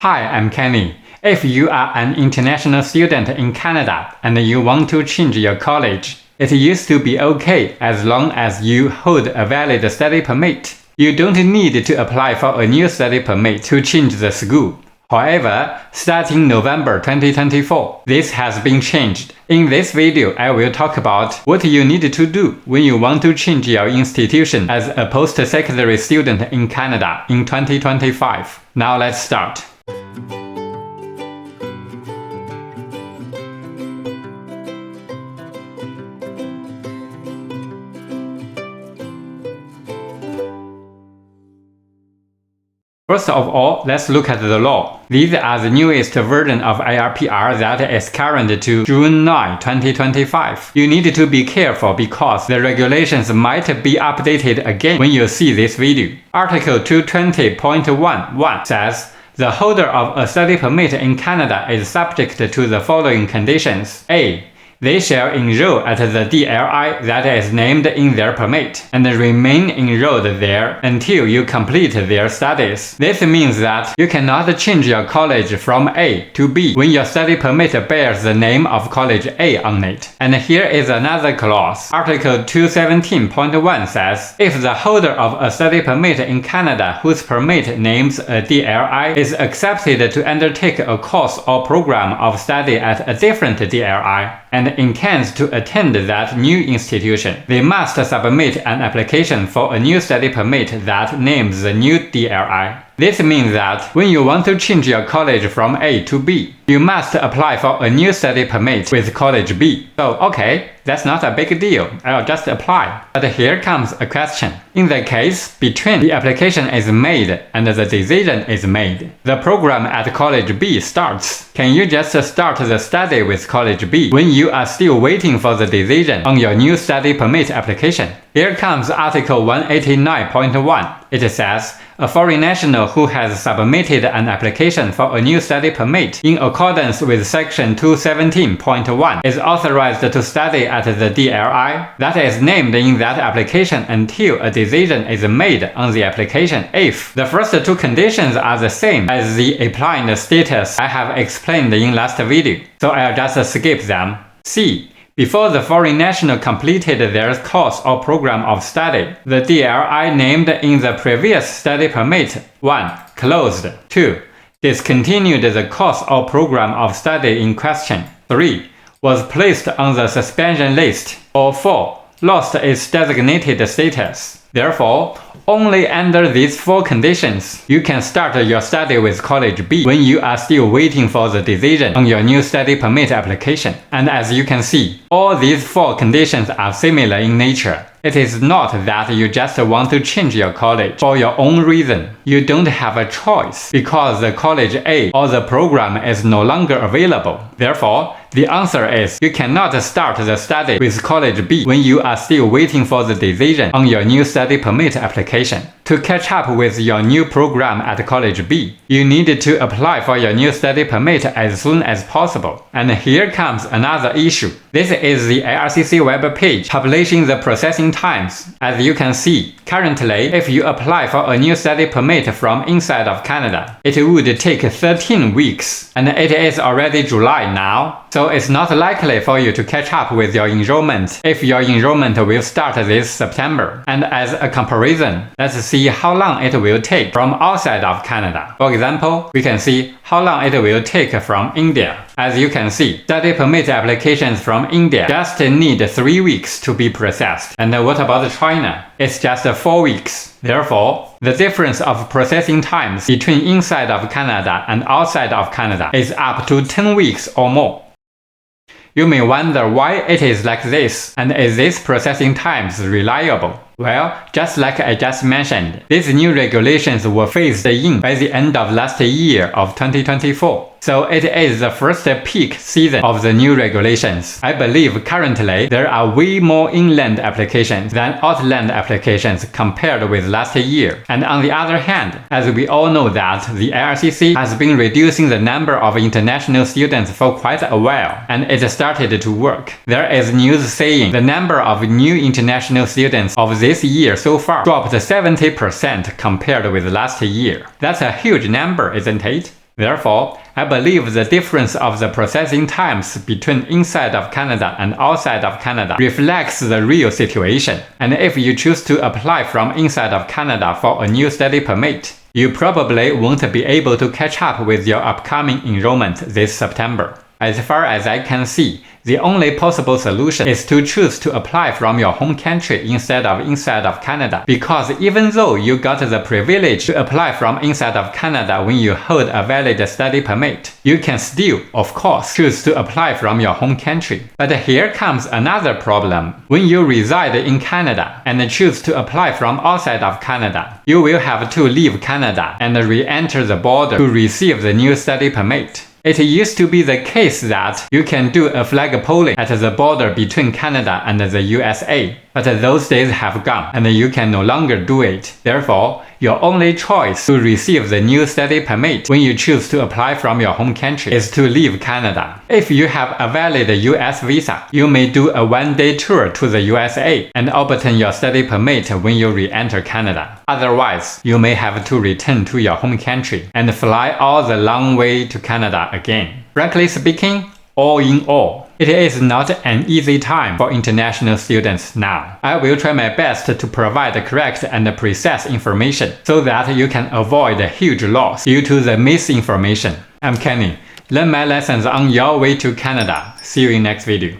Hi, I'm Kenny. If you are an international student in Canada and you want to change your college, it used to be okay as long as you hold a valid study permit. You don't need to apply for a new study permit to change the school. However, starting November 2024, this has been changed. In this video, I will talk about what you need to do when you want to change your institution as a post-secondary student in Canada in 2025. Now let's start. First of all, let's look at the law. These are the newest version of IRPR that is current to June 9, 2025. You need to be careful because the regulations might be updated again when you see this video. Article 220.11 says, the holder of a study permit in Canada is subject to the following conditions. A. They shall enroll at the DLI that is named in their permit and remain enrolled there until you complete their studies. This means that you cannot change your college from A to B when your study permit bears the name of College A on it. And here is another clause. Article 217.1 says, if the holder of a study permit in Canada whose permit names a DLI is accepted to undertake a course or program of study at a different DLI, and intends to attend that new institution, they must submit an application for a new study permit that names the new DLI. This means that when you want to change your college from A to B, you must apply for a new study permit with College B. So, okay, that's not a big deal. I'll just apply. But here comes a question. In the case between the application is made and the decision is made, the program at College B starts. Can you just start the study with College B when you are still waiting for the decision on your new study permit application? Here comes Article 189.1. It says, a foreign national who has submitted an application for a new study permit in accordance with Section 217.1 is authorized to study at the DLI that is named in that application until a decision is made on the application if the first two conditions are the same as the applying status I have explained in last video. So I'll just skip them. C. Before the foreign national completed their course or program of study, the DLI named in the previous study permit 1. Closed. 2. Discontinued the course or program of study in question. 3. Was placed on the suspension list. Or 4. Lost its designated status. Therefore, only under these four conditions, you can start your study with College B when you are still waiting for the decision on your new study permit application. And as you can see, all these four conditions are similar in nature. It is not that you just want to change your college for your own reason. You don't have a choice because the College A or the program is no longer available. Therefore, the answer is you cannot start the study with College B when you are still waiting for the decision on your new study permit application. To catch up with your new program at College B, you need to apply for your new study permit as soon as possible. And here comes another issue. This is the IRCC web page publishing the processing times. As you can see, currently, if you apply for a new study permit from inside of Canada, it would take 13 weeks, and it is already July now. So it's not likely for you to catch up with your enrollment if your enrollment will start this September. And as a comparison, let's see how long it will take from outside of Canada. For example, we can see how long it will take from India. As you can see, study permit applications from India just need 3 weeks to be processed. And what about China? It's just 4 weeks. Therefore, the difference of processing times between inside of Canada and outside of Canada is up to 10 weeks or more. You may wonder why it is like this, and is this processing times reliable? Well, just like I just mentioned, these new regulations were phased in by the end of last year of 2024. So it is the first peak season of the new regulations. I believe currently there are way more inland applications than outland applications compared with last year. And on the other hand, as we all know that the IRCC has been reducing the number of international students for quite a while, and it started to work. There is news saying the number of new international students of this year so far dropped 70% compared with last year. That's a huge number, isn't it? Therefore, I believe the difference of the processing times between inside of Canada and outside of Canada reflects the real situation. And if you choose to apply from inside of Canada for a new study permit, you probably won't be able to catch up with your upcoming enrollment this September. As far as I can see, the only possible solution is to choose to apply from your home country instead of inside of Canada, because even though you got the privilege to apply from inside of Canada when you hold a valid study permit, you can still, of course, choose to apply from your home country. But here comes another problem. When you reside in Canada and choose to apply from outside of Canada, you will have to leave Canada and re-enter the border to receive the new study permit. It used to be the case that you can do a flag polling at the border between Canada and the USA, but those days have gone and you can no longer do it. Therefore, your only choice to receive the new study permit when you choose to apply from your home country is to leave Canada. If you have a valid US visa, you may do a one-day tour to the USA and obtain your study permit when you re-enter Canada. Otherwise, you may have to return to your home country and fly all the long way to Canada again. Frankly speaking, all in all, it is not an easy time for international students now. I will try my best to provide correct and precise information so that you can avoid a huge loss due to the misinformation. I'm Kenny. Learn my lessons on your way to Canada. See you in next video.